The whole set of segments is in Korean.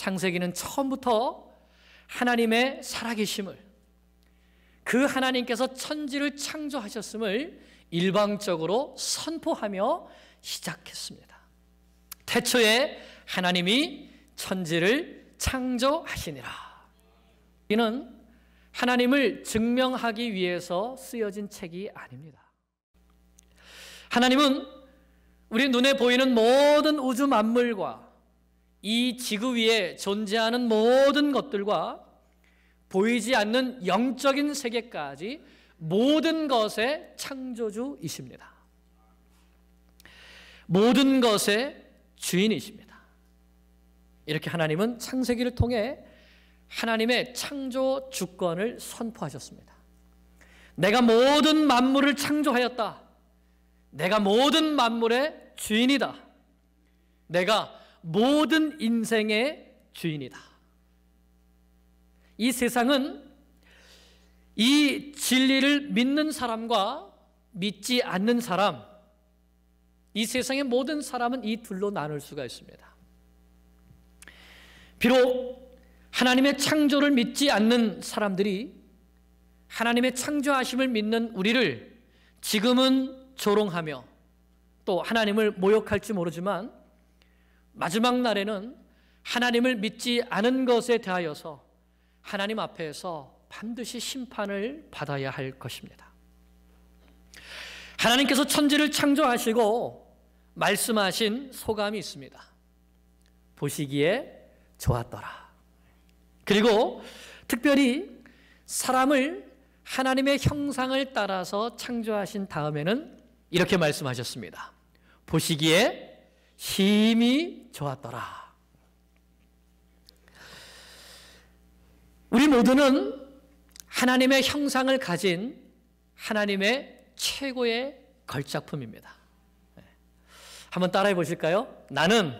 창세기는 처음부터 하나님의 살아계심을, 그 하나님께서 천지를 창조하셨음을 일방적으로 선포하며 시작했습니다. 태초에 하나님이 천지를 창조하시니라. 이는 하나님을 증명하기 위해서 쓰여진 책이 아닙니다. 하나님은 우리 눈에 보이는 모든 우주 만물과 이 지구 위에 존재하는 모든 것들과 보이지 않는 영적인 세계까지 모든 것의 창조주이십니다. 모든 것의 주인이십니다. 이렇게 하나님은 창세기를 통해 하나님의 창조 주권을 선포하셨습니다. 내가 모든 만물을 창조하였다. 내가 모든 만물의 주인이다. 내가 모든 인생의 주인이다. 이 세상은 이 진리를 믿는 사람과 믿지 않는 사람, 이 세상의 모든 사람은 이 둘로 나눌 수가 있습니다. 비록 하나님의 창조를 믿지 않는 사람들이 하나님의 창조하심을 믿는 우리를 지금은 조롱하며 또 하나님을 모욕할지 모르지만 마지막 날에는 하나님을 믿지 않은 것에 대하여서 하나님 앞에서 반드시 심판을 받아야 할 것입니다. 하나님께서 천지를 창조하시고 말씀하신 소감이 있습니다. 보시기에 좋았더라. 그리고 특별히 사람을 하나님의 형상을 따라서 창조하신 다음에는 이렇게 말씀하셨습니다. 보시기에 심히 좋았더라. 우리 모두는 하나님의 형상을 가진 하나님의 최고의 걸작품입니다. 한번 따라해 보실까요? 나는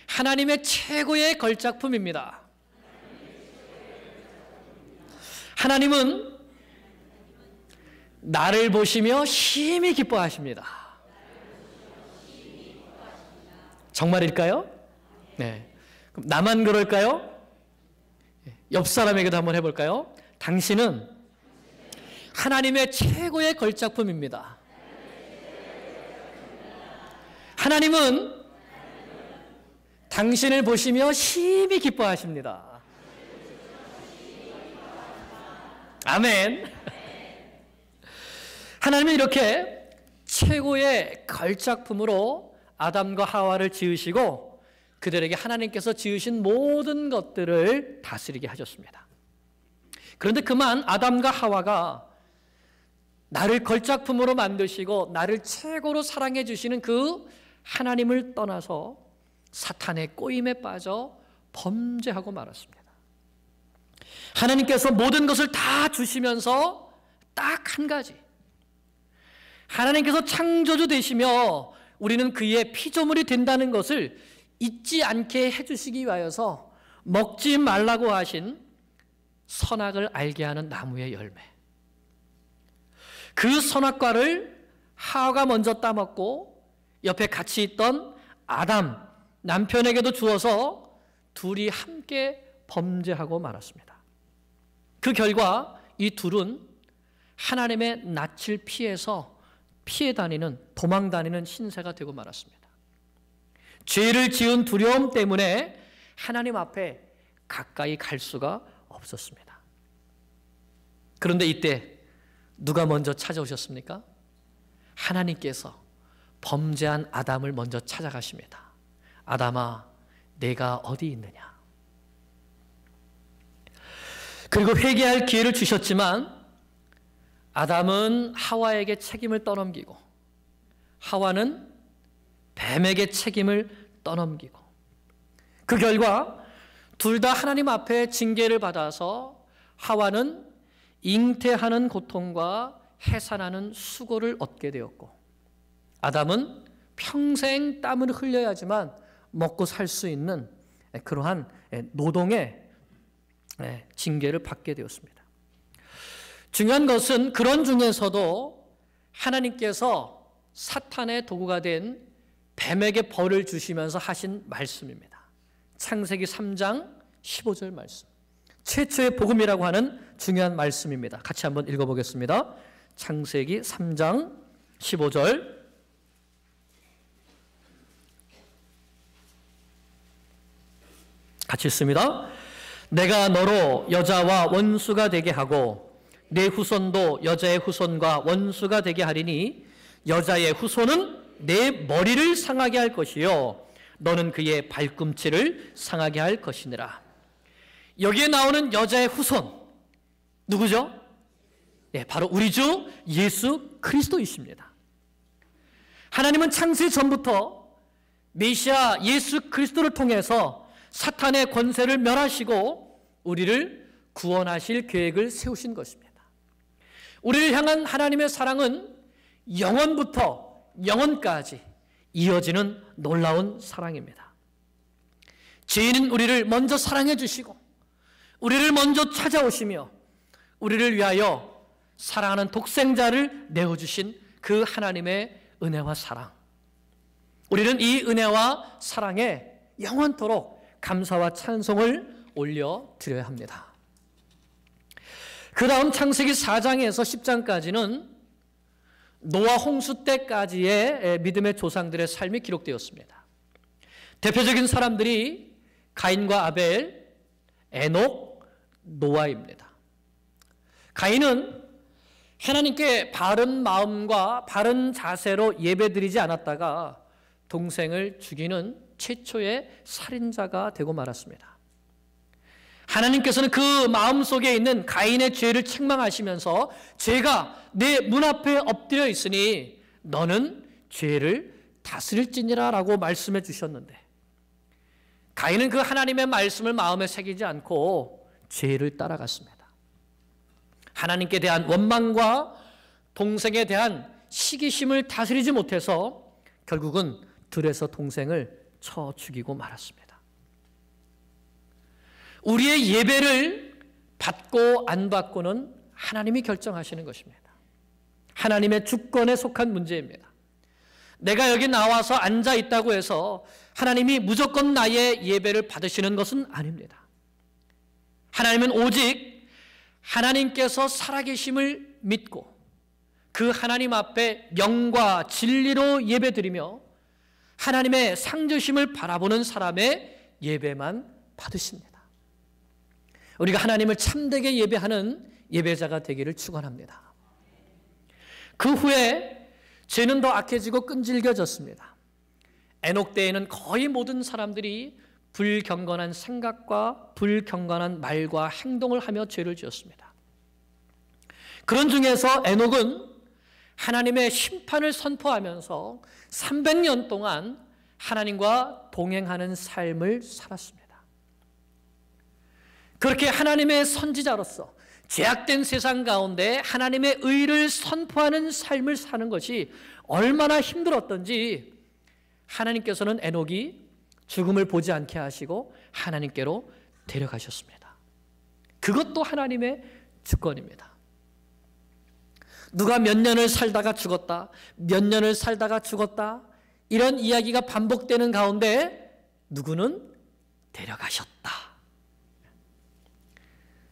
하나님의 최고의 걸작품입니다. 하나님은 나를 보시며 심히 기뻐하십니다. 정말일까요? 네. 그럼 나만 그럴까요? 옆 사람에게도 한번 해볼까요? 당신은 하나님의 최고의 걸작품입니다. 하나님은 당신을 보시며 심히 기뻐하십니다. 아멘. 하나님은 이렇게 최고의 걸작품으로 아담과 하와를 지으시고 그들에게 하나님께서 지으신 모든 것들을 다스리게 하셨습니다. 그런데 그만 아담과 하와가 나를 걸작품으로 만드시고 나를 최고로 사랑해 주시는 그 하나님을 떠나서 사탄의 꼬임에 빠져 범죄하고 말았습니다. 하나님께서 모든 것을 다 주시면서 딱 한 가지, 하나님께서 창조주 되시며 우리는 그의 피조물이 된다는 것을 잊지 않게 해주시기 위하여서 먹지 말라고 하신 선악을 알게 하는 나무의 열매, 그 선악과를 하와가 먼저 따먹고 옆에 같이 있던 아담 남편에게도 주어서 둘이 함께 범죄하고 말았습니다. 그 결과 이 둘은 하나님의 낯을 피해서 피해 다니는, 도망 다니는 신세가 되고 말았습니다. 죄를 지은 두려움 때문에 하나님 앞에 가까이 갈 수가 없었습니다. 그런데 이때 누가 먼저 찾아오셨습니까? 하나님께서 범죄한 아담을 먼저 찾아가십니다. 아담아, 내가 어디 있느냐? 그리고 회개할 기회를 주셨지만 아담은 하와에게 책임을 떠넘기고 하와는 뱀에게 책임을 떠넘기고 그 결과 둘 다 하나님 앞에 징계를 받아서 하와는 잉태하는 고통과 해산하는 수고를 얻게 되었고 아담은 평생 땀을 흘려야지만 먹고 살 수 있는 그러한 노동의 징계를 받게 되었습니다. 중요한 것은 그런 중에서도 하나님께서 사탄의 도구가 된 뱀에게 벌을 주시면서 하신 말씀입니다. 창세기 3장 15절 말씀. 최초의 복음이라고 하는 중요한 말씀입니다. 같이 한번 읽어보겠습니다. 창세기 3장 15절. 같이 읽습니다. 내가 너로 여자와 원수가 되게 하고 내 후손도 여자의 후손과 원수가 되게 하리니 여자의 후손은 내 머리를 상하게 할 것이요 너는 그의 발꿈치를 상하게 할 것이니라. 여기에 나오는 여자의 후손 누구죠? 네, 바로 우리 주 예수 그리스도이십니다. 하나님은 창세 전부터 메시아 예수 그리스도를 통해서 사탄의 권세를 멸하시고 우리를 구원하실 계획을 세우신 것입니다. 우리를 향한 하나님의 사랑은 영원부터 영원까지 이어지는 놀라운 사랑입니다. 죄인은 우리를 먼저 사랑해 주시고 우리를 먼저 찾아오시며 우리를 위하여 사랑하는 독생자를 내어주신 그 하나님의 은혜와 사랑, 우리는 이 은혜와 사랑에 영원토록 감사와 찬송을 올려드려야 합니다. 그 다음 창세기 4장에서 10장까지는 노아 홍수 때까지의 믿음의 조상들의 삶이 기록되었습니다. 대표적인 사람들이 가인과 아벨, 에녹, 노아입니다. 가인은 하나님께 바른 마음과 바른 자세로 예배드리지 않았다가 동생을 죽이는 최초의 살인자가 되고 말았습니다. 하나님께서는 그 마음속에 있는 가인의 죄를 책망하시면서 죄가 내 문 앞에 엎드려 있으니 너는 죄를 다스릴지니라 라고 말씀해 주셨는데 가인은 그 하나님의 말씀을 마음에 새기지 않고 죄를 따라갔습니다. 하나님께 대한 원망과 동생에 대한 시기심을 다스리지 못해서 결국은 들에서 동생을 쳐 죽이고 말았습니다. 우리의 예배를 받고 안 받고는 하나님이 결정하시는 것입니다. 하나님의 주권에 속한 문제입니다. 내가 여기 나와서 앉아 있다고 해서 하나님이 무조건 나의 예배를 받으시는 것은 아닙니다. 하나님은 오직 하나님께서 살아계심을 믿고 그 하나님 앞에 영과 진리로 예배드리며 하나님의 상주심을 바라보는 사람의 예배만 받으십니다. 우리가 하나님을 참되게 예배하는 예배자가 되기를 축원합니다. 그 후에 죄는 더 악해지고 끈질겨졌습니다. 에녹 때에는 거의 모든 사람들이 불경건한 생각과 불경건한 말과 행동을 하며 죄를 지었습니다. 그런 중에서 에녹은 하나님의 심판을 선포하면서 300년 동안 하나님과 동행하는 삶을 살았습니다. 그렇게 하나님의 선지자로서 죄악된 세상 가운데 하나님의 의를 선포하는 삶을 사는 것이 얼마나 힘들었던지 하나님께서는 에녹이 죽음을 보지 않게 하시고 하나님께로 데려가셨습니다. 그것도 하나님의 주권입니다. 누가 몇 년을 살다가 죽었다, 몇 년을 살다가 죽었다 이런 이야기가 반복되는 가운데 누구는 데려가셨다.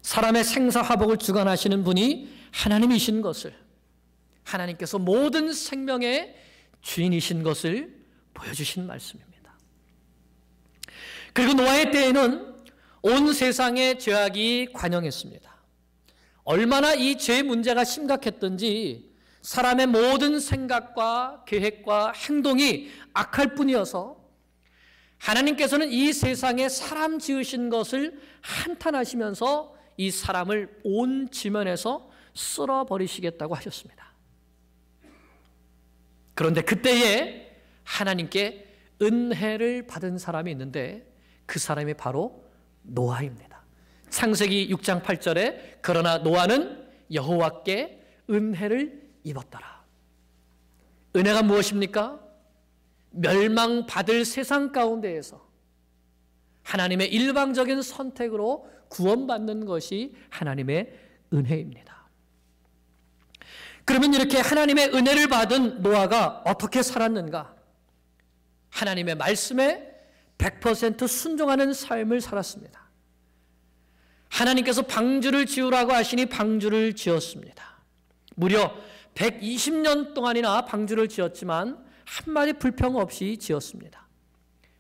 사람의 생사화복을 주관하시는 분이 하나님이신 것을, 하나님께서 모든 생명의 주인이신 것을 보여주신 말씀입니다. 그리고 노아의 때에는 온 세상의 죄악이 관영했습니다. 얼마나 이 죄 문제가 심각했던지 사람의 모든 생각과 계획과 행동이 악할 뿐이어서 하나님께서는 이 세상에 사람 지으신 것을 한탄하시면서 이 사람을 온 지면에서 쓸어버리시겠다고 하셨습니다. 그런데 그때에 하나님께 은혜를 받은 사람이 있는데 그 사람이 바로 노아입니다. 창세기 6장 8절에 그러나 노아는 여호와께 은혜를 입었더라. 은혜가 무엇입니까? 멸망받을 세상 가운데에서 하나님의 일방적인 선택으로 구원받는 것이 하나님의 은혜입니다. 그러면 이렇게 하나님의 은혜를 받은 노아가 어떻게 살았는가? 하나님의 말씀에 100% 순종하는 삶을 살았습니다. 하나님께서 방주를 지으라고 하시니 방주를 지었습니다. 무려 120년 동안이나 방주를 지었지만 한마디 불평 없이 지었습니다.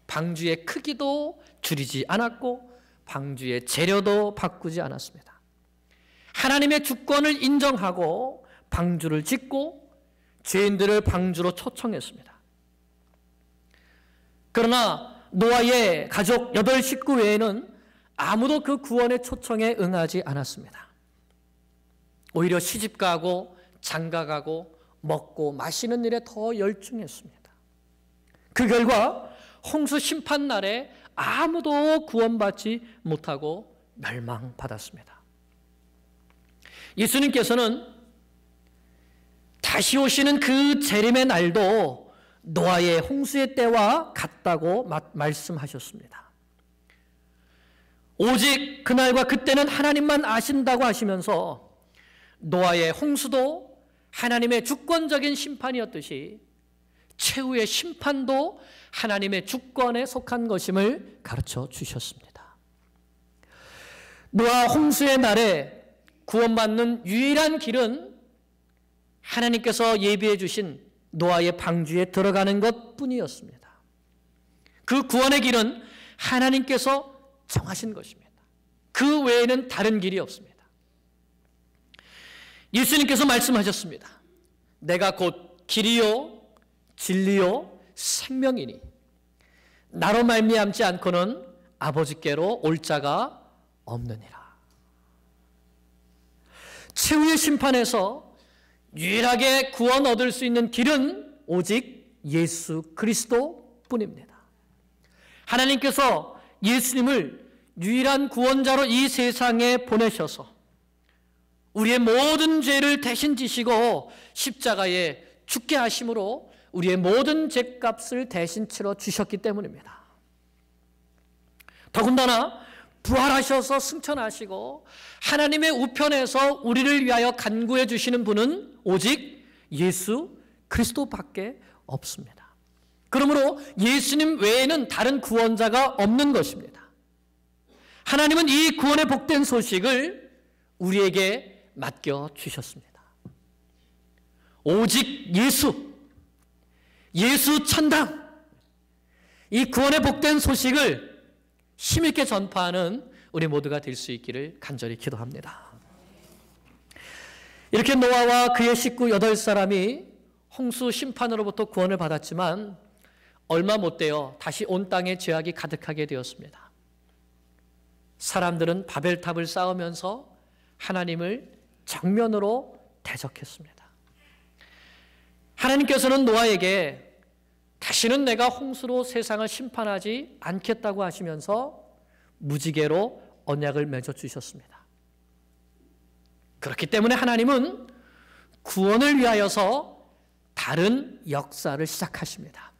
방주의 크기도 줄이지 않았고 방주의 재료도 바꾸지 않았습니다. 하나님의 주권을 인정하고 방주를 짓고 죄인들을 방주로 초청했습니다. 그러나 노아의 가족 8식구 외에는 아무도 그 구원의 초청에 응하지 않았습니다. 오히려 시집가고 장가가고 먹고 마시는 일에 더 열중했습니다. 그 결과 홍수 심판 날에 아무도 구원받지 못하고 멸망받았습니다. 예수님께서는 다시 오시는 그 재림의 날도 노아의 홍수의 때와 같다고 말씀하셨습니다. 오직 그날과 그때는 하나님만 아신다고 하시면서 노아의 홍수도 하나님의 주권적인 심판이었듯이 최후의 심판도 하나님의 주권에 속한 것임을 가르쳐 주셨습니다. 노아 홍수의 날에 구원받는 유일한 길은 하나님께서 예비해 주신 노아의 방주에 들어가는 것뿐이었습니다. 그 구원의 길은 하나님께서 정하신 것입니다. 그 외에는 다른 길이 없습니다. 예수님께서 말씀하셨습니다. 내가 곧 길이요 진리요 생명이니 나로 말미암지 않고는 아버지께로 올 자가 없느니라. 최후의 심판에서 유일하게 구원 얻을 수 있는 길은 오직 예수 그리스도뿐입니다. 하나님께서 예수님을 유일한 구원자로 이 세상에 보내셔서 우리의 모든 죄를 대신 지시고 십자가에 죽게 하심으로 우리의 모든 죄값을 대신 치러 주셨기 때문입니다. 더군다나 부활하셔서 승천하시고 하나님의 우편에서 우리를 위하여 간구해 주시는 분은 오직 예수 그리스도밖에 없습니다. 그러므로 예수님 외에는 다른 구원자가 없는 것입니다. 하나님은 이 구원의 복된 소식을 우리에게 맡겨주셨습니다. 오직 예수 천당, 이 구원의 복된 소식을 힘있게 전파하는 우리 모두가 될 수 있기를 간절히 기도합니다. 이렇게 노아와 그의 식구 8사람이 홍수 심판으로부터 구원을 받았지만 얼마 못 되어 다시 온 땅에 죄악이 가득하게 되었습니다. 사람들은 바벨탑을 쌓으면서 하나님을 정면으로 대적했습니다. 하나님께서는 노아에게 다시는 내가 홍수로 세상을 심판하지 않겠다고 하시면서 무지개로 언약을 맺어주셨습니다. 그렇기 때문에 하나님은 구원을 위하여서 다른 역사를 시작하십니다.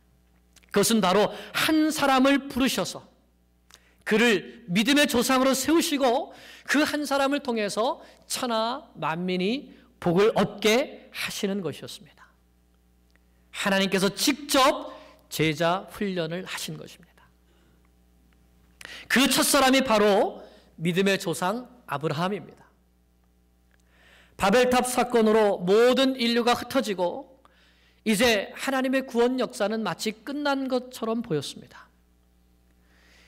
그것은 바로 한 사람을 부르셔서 그를 믿음의 조상으로 세우시고 그 한 사람을 통해서 천하 만민이 복을 얻게 하시는 것이었습니다. 하나님께서 직접 제자 훈련을 하신 것입니다. 그 첫사람이 바로 믿음의 조상 아브라함입니다. 바벨탑 사건으로 모든 인류가 흩어지고 이제 하나님의 구원 역사는 마치 끝난 것처럼 보였습니다.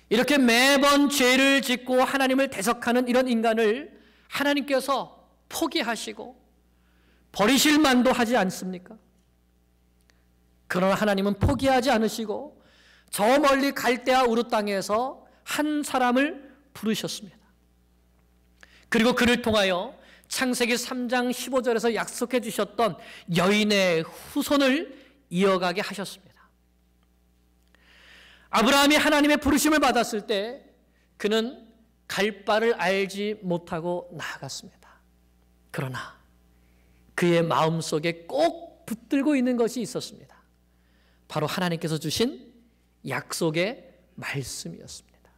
이렇게 매번 죄를 짓고 하나님을 대적하는 이런 인간을 하나님께서 포기하시고 버리실 만도 하지 않습니까? 그러나 하나님은 포기하지 않으시고 저 멀리 갈대아 우르 땅에서 한 사람을 부르셨습니다. 그리고 그를 통하여 창세기 3장 15절에서 약속해 주셨던 여인의 후손을 이어가게 하셨습니다. 아브라함이 하나님의 부르심을 받았을 때 그는 갈 바를 알지 못하고 나아갔습니다. 그러나 그의 마음속에 꼭 붙들고 있는 것이 있었습니다. 바로 하나님께서 주신 약속의 말씀이었습니다.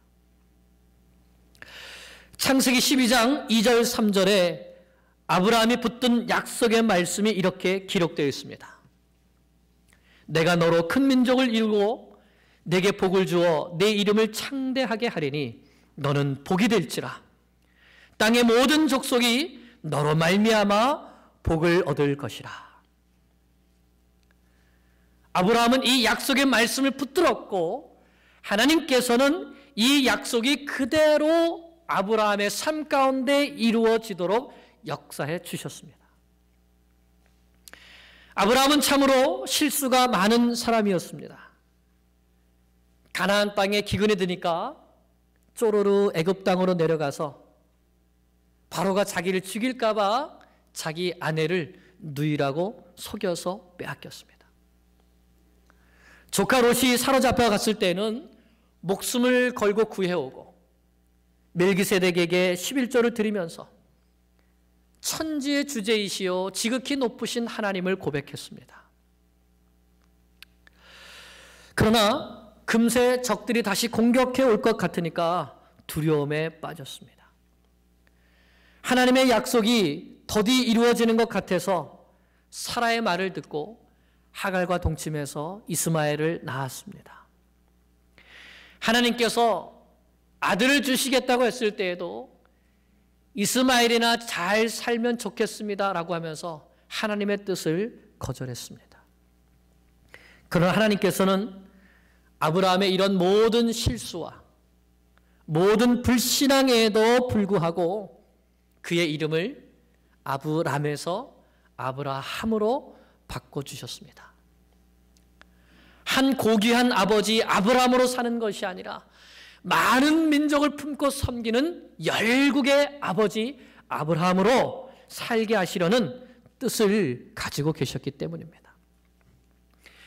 창세기 12장 2절 3절에 아브라함이 붙든 약속의 말씀이 이렇게 기록되어 있습니다. 내가 너로 큰 민족을 이루고 내게 복을 주어 내 이름을 창대하게 하리니 너는 복이 될지라. 땅의 모든 족속이 너로 말미암아 복을 얻을 것이라. 아브라함은 이 약속의 말씀을 붙들었고 하나님께서는 이 약속이 그대로 아브라함의 삶 가운데 이루어지도록 역사해 주셨습니다. 아브라함은 참으로 실수가 많은 사람이었습니다. 가나안 땅에 기근이 드니까 쪼르르 애굽 땅으로 내려가서 바로가 자기를 죽일까 봐 자기 아내를 누이라고 속여서 빼앗겼습니다. 조카 롯이 사로잡혀 갔을 때는 목숨을 걸고 구해오고 멜기세덱에게 11조를 드리면서 천지의 주제이시오 지극히 높으신 하나님을 고백했습니다. 그러나 금세 적들이 다시 공격해 올 것 같으니까 두려움에 빠졌습니다. 하나님의 약속이 더디 이루어지는 것 같아서 사라의 말을 듣고 하갈과 동침해서 이스마엘을 낳았습니다. 하나님께서 아들을 주시겠다고 했을 때에도 이스마엘이나 잘 살면 좋겠습니다 라고 하면서 하나님의 뜻을 거절했습니다. 그러나 하나님께서는 아브라함의 이런 모든 실수와 모든 불신앙에도 불구하고 그의 이름을 아브람에서 아브라함으로 바꿔주셨습니다. 한 고귀한 아버지 아브라함으로 사는 것이 아니라 많은 민족을 품고 섬기는 열국의 아버지 아브라함으로 살게 하시려는 뜻을 가지고 계셨기 때문입니다.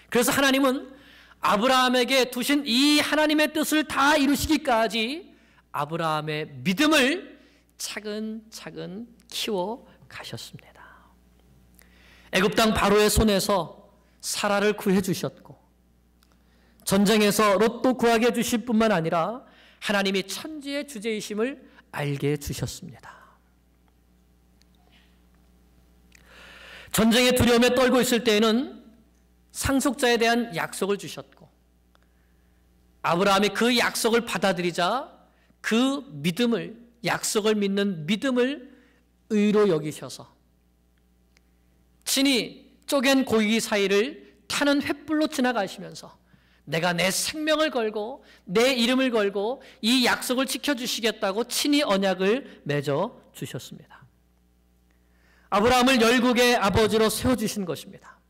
그래서 하나님은 아브라함에게 두신 이 하나님의 뜻을 다 이루시기까지 아브라함의 믿음을 차근차근 키워 가셨습니다. 애굽 땅 바로의 손에서 사라를 구해 주셨고 전쟁에서 롯도 구하게 해 주실 뿐만 아니라 하나님이 천지의 주제이심을 알게 해 주셨습니다. 전쟁의 두려움에 떨고 있을 때에는 상속자에 대한 약속을 주셨고 아브라함이 그 약속을 받아들이자 그 믿음을 약속을 믿는 믿음을 의로 여기셔서 친히 쪼갠 고기 사이를 타는 횃불로 지나가시면서 내가 내 생명을 걸고 내 이름을 걸고 이 약속을 지켜주시겠다고 친히 언약을 맺어 주셨습니다. 아브라함을 열국의 아버지로 세워주신 것입니다.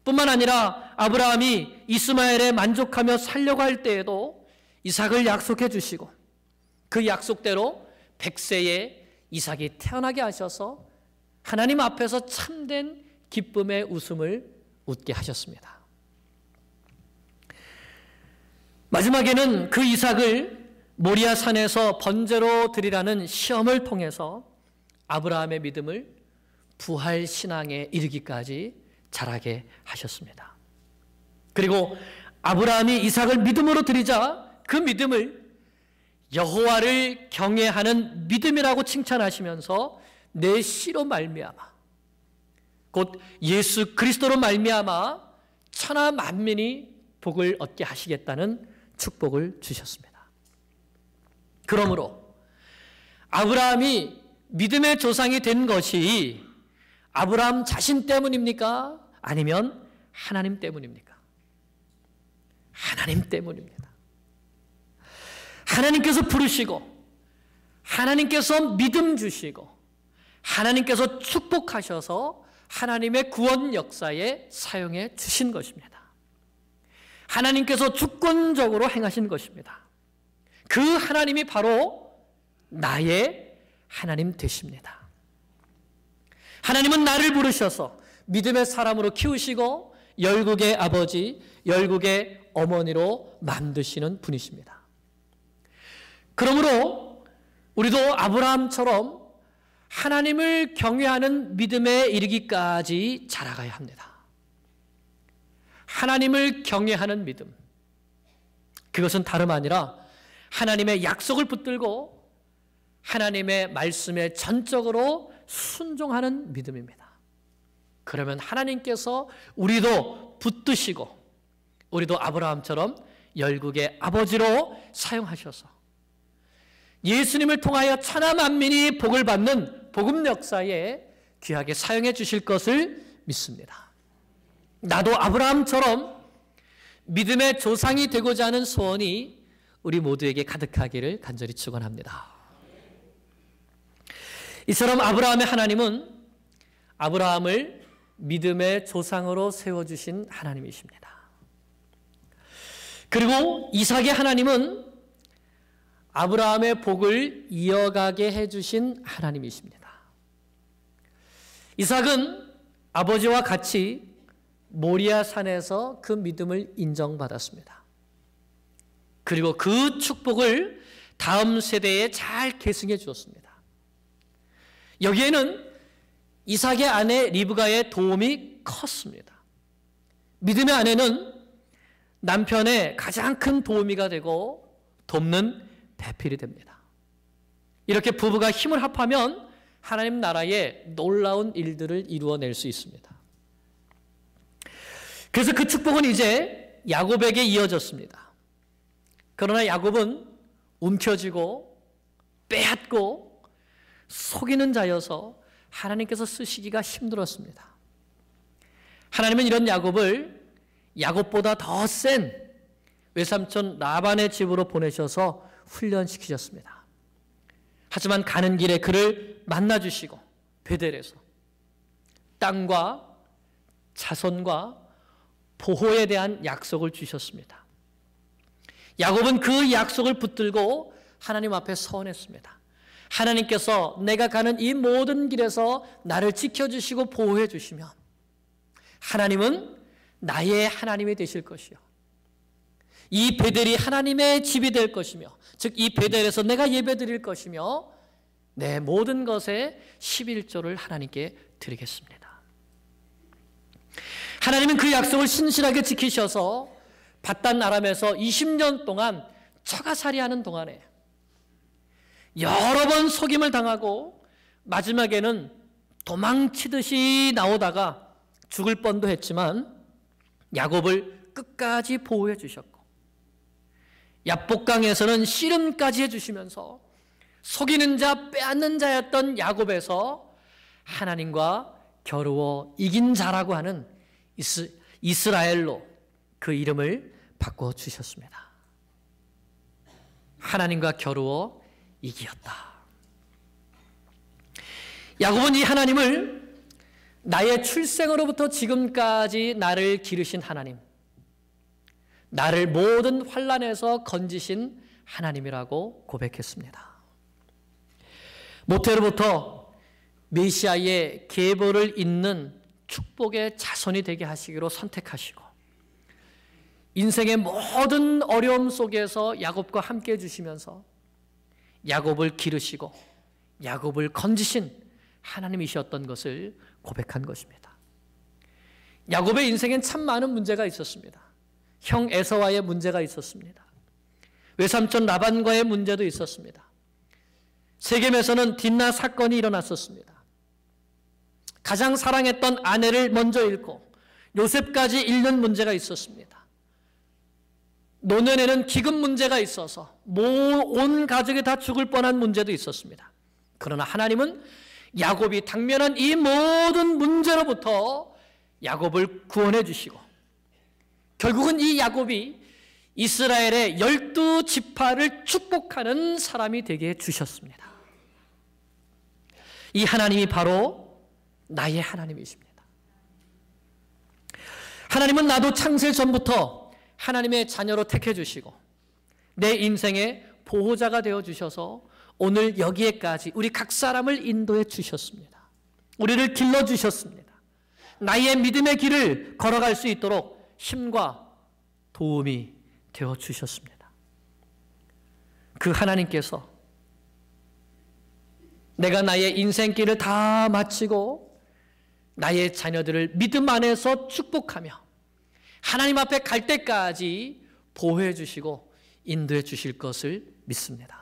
뿐만 아니라 아브라함이 이스마엘에 만족하며 살려고 할 때에도 이삭을 약속해 주시고 그 약속대로 100세에 이삭이 태어나게 하셔서 하나님 앞에서 참된 기쁨의 웃음을 웃게 하셨습니다. 마지막에는 그 이삭을 모리아 산에서 번제로 드리라는 시험을 통해서 아브라함의 믿음을 부활 신앙에 이르기까지 자라게 하셨습니다. 그리고 아브라함이 이삭을 믿음으로 드리자 그 믿음을 여호와를 경외하는 믿음이라고 칭찬하시면서 내 씨로 말미암아 곧 예수 그리스도로 말미암아 천하 만민이 복을 얻게 하시겠다는 축복을 주셨습니다. 그러므로 아브라함이 믿음의 조상이 된 것이 아브라함 자신 때문입니까? 아니면 하나님 때문입니까? 하나님 때문입니다. 하나님께서 부르시고 하나님께서 믿음 주시고 하나님께서 축복하셔서 하나님의 구원 역사에 사용해 주신 것입니다. 하나님께서 주권적으로 행하신 것입니다. 그 하나님이 바로 나의 하나님 되십니다. 하나님은 나를 부르셔서 믿음의 사람으로 키우시고 열국의 아버지, 열국의 어머니로 만드시는 분이십니다. 그러므로 우리도 아브라함처럼 하나님을 경외하는 믿음에 이르기까지 자라가야 합니다. 하나님을 경외하는 믿음, 그것은 다름 아니라 하나님의 약속을 붙들고 하나님의 말씀에 전적으로 순종하는 믿음입니다. 그러면 하나님께서 우리도 붙드시고 우리도 아브라함처럼 열국의 아버지로 사용하셔서 예수님을 통하여 천하 만민이 복을 받는 복음 역사에 귀하게 사용해 주실 것을 믿습니다. 나도 아브라함처럼 믿음의 조상이 되고자 하는 소원이 우리 모두에게 가득하기를 간절히 축원합니다. 이처럼 아브라함의 하나님은 아브라함을 믿음의 조상으로 세워주신 하나님이십니다. 그리고 이삭의 하나님은 아브라함의 복을 이어가게 해주신 하나님이십니다. 이삭은 아버지와 같이 모리아 산에서 그 믿음을 인정받았습니다. 그리고 그 축복을 다음 세대에 잘 계승해 주었습니다. 여기에는 이삭의 아내 리브가의 도움이 컸습니다. 믿음의 아내는 남편의 가장 큰 도우미가 되고 돕는 배필이 됩니다. 이렇게 부부가 힘을 합하면 하나님 나라의 놀라운 일들을 이루어낼 수 있습니다. 그래서 그 축복은 이제 야곱에게 이어졌습니다. 그러나 야곱은 움켜쥐고 빼앗고 속이는 자여서 하나님께서 쓰시기가 힘들었습니다. 하나님은 이런 야곱을 야곱보다 더 센 외삼촌 라반의 집으로 보내셔서 훈련시키셨습니다. 하지만 가는 길에 그를 만나주시고 베델에서 땅과 자손과 보호에 대한 약속을 주셨습니다. 야곱은 그 약속을 붙들고 하나님 앞에 서원했습니다. 하나님께서 내가 가는 이 모든 길에서 나를 지켜주시고 보호해 주시면 하나님은 나의 하나님이 되실 것이요, 이 베델이 하나님의 집이 될 것이며, 즉 이 베델에서 내가 예배드릴 것이며 내 모든 것에 11조를 하나님께 드리겠습니다. 하나님은 그 약속을 신실하게 지키셔서 밧단 아람에서 20년 동안 처가살이하는 동안에 여러 번 속임을 당하고 마지막에는 도망치듯이 나오다가 죽을 뻔도 했지만 야곱을 끝까지 보호해 주셨고, 야복강에서는 씨름까지 해주시면서 속이는 자 빼앗는 자였던 야곱에서 하나님과 겨루어 이긴 자라고 하는 이스라엘로 그 이름을 바꿔주셨습니다. 하나님과 겨루어 이기었다. 야곱은 이 하나님을 나의 출생으로부터 지금까지 나를 기르신 하나님, 나를 모든 환난에서 건지신 하나님이라고 고백했습니다. 모태로부터 메시아의 계보를 잇는 축복의 자손이 되게 하시기로 선택하시고 인생의 모든 어려움 속에서 야곱과 함께 해주시면서 야곱을 기르시고 야곱을 건지신 하나님이셨던 것을 고백한 것입니다. 야곱의 인생엔 참 많은 문제가 있었습니다. 형 에서와의 문제가 있었습니다. 외삼촌 라반과의 문제도 있었습니다. 세겜에서는 딥나 사건이 일어났었습니다. 가장 사랑했던 아내를 먼저 잃고 요셉까지 잃는 문제가 있었습니다. 노년에는 기금 문제가 있어서 온 가족이 다 죽을 뻔한 문제도 있었습니다. 그러나 하나님은 야곱이 당면한 이 모든 문제로부터 야곱을 구원해 주시고 결국은 이 야곱이 이스라엘의 12지파를 축복하는 사람이 되게 해주셨습니다. 이 하나님이 바로 나의 하나님이십니다. 하나님은 나도 창세 전부터 하나님의 자녀로 택해 주시고 내 인생의 보호자가 되어 주셔서 오늘 여기에까지 우리 각 사람을 인도해 주셨습니다. 우리를 길러 주셨습니다. 나의 믿음의 길을 걸어갈 수 있도록 힘과 도움이 되어 주셨습니다. 그 하나님께서 내가 나의 인생길을 다 마치고 나의 자녀들을 믿음 안에서 축복하며 하나님 앞에 갈 때까지 보호해 주시고 인도해 주실 것을 믿습니다.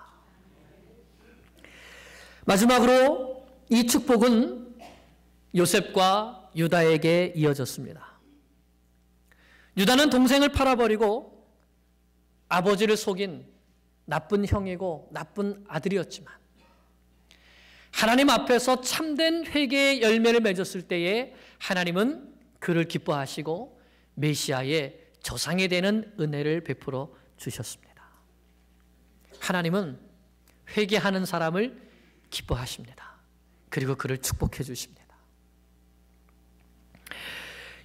마지막으로 이 축복은 요셉과 유다에게 이어졌습니다. 유다는 동생을 팔아버리고 아버지를 속인 나쁜 형이고 나쁜 아들이었지만 하나님 앞에서 참된 회개의 열매를 맺었을 때에 하나님은 그를 기뻐하시고 메시아의 조상이 되는 은혜를 베풀어 주셨습니다. 하나님은 회개하는 사람을 기뻐하십니다. 그리고 그를 축복해 주십니다.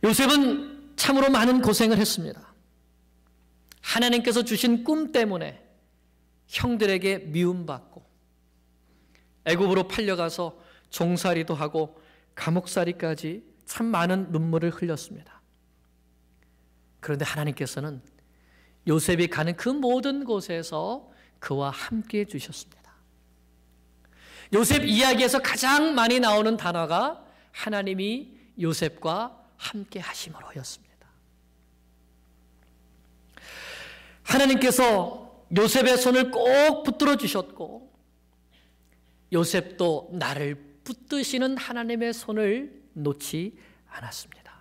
요셉은 참으로 많은 고생을 했습니다. 하나님께서 주신 꿈 때문에 형들에게 미움받고 애굽으로 팔려가서 종살이도 하고 감옥살이까지 참 많은 눈물을 흘렸습니다. 그런데 하나님께서는 요셉이 가는 그 모든 곳에서 그와 함께 해주셨습니다. 요셉 이야기에서 가장 많이 나오는 단어가 하나님이 요셉과 함께 하심으로였습니다. 하나님께서 요셉의 손을 꼭 붙들어 주셨고 요셉도 나를 붙드시는 하나님의 손을 놓지 않았습니다.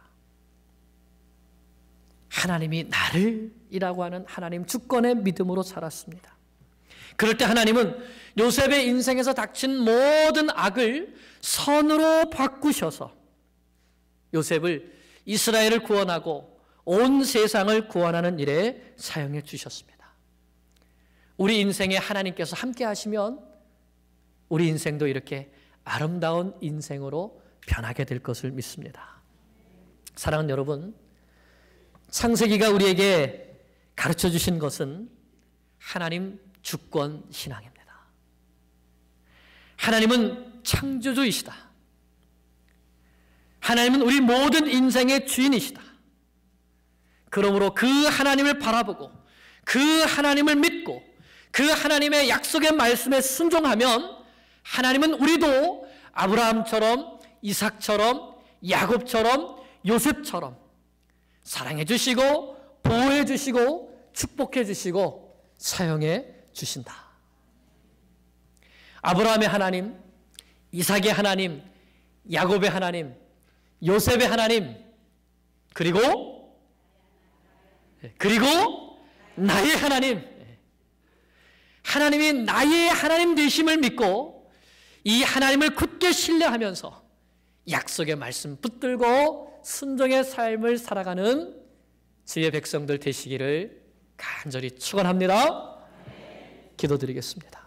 하나님이 나를 이라고 하는 하나님 주권의 믿음으로 살았습니다. 그럴 때 하나님은 요셉의 인생에서 닥친 모든 악을 선으로 바꾸셔서 요셉을 이스라엘을 구원하고 온 세상을 구원하는 일에 사용해 주셨습니다. 우리 인생에 하나님께서 함께 하시면 우리 인생도 이렇게 아름다운 인생으로 변하게 될 것을 믿습니다. 사랑하는 여러분, 창세기가 우리에게 가르쳐 주신 것은 하나님 주권 신앙입니다. 하나님은 창조주이시다. 하나님은 우리 모든 인생의 주인이시다. 그러므로 그 하나님을 바라보고 그 하나님을 믿고 그 하나님의 약속의 말씀에 순종하면 하나님은 우리도 아브라함처럼 이삭처럼 야곱처럼 요셉처럼 사랑해 주시고 보호해 주시고 축복해 주시고 사용해 주신다. 아브라함의 하나님, 이삭의 하나님, 야곱의 하나님, 요셉의 하나님, 그리고 나의 하나님, 하나님이 나의 하나님 되심을 믿고 이 하나님을 굳게 신뢰하면서 약속의 말씀 붙들고 순종의 삶을 살아가는 주의 백성들 되시기를 간절히 축원합니다. 기도드리겠습니다.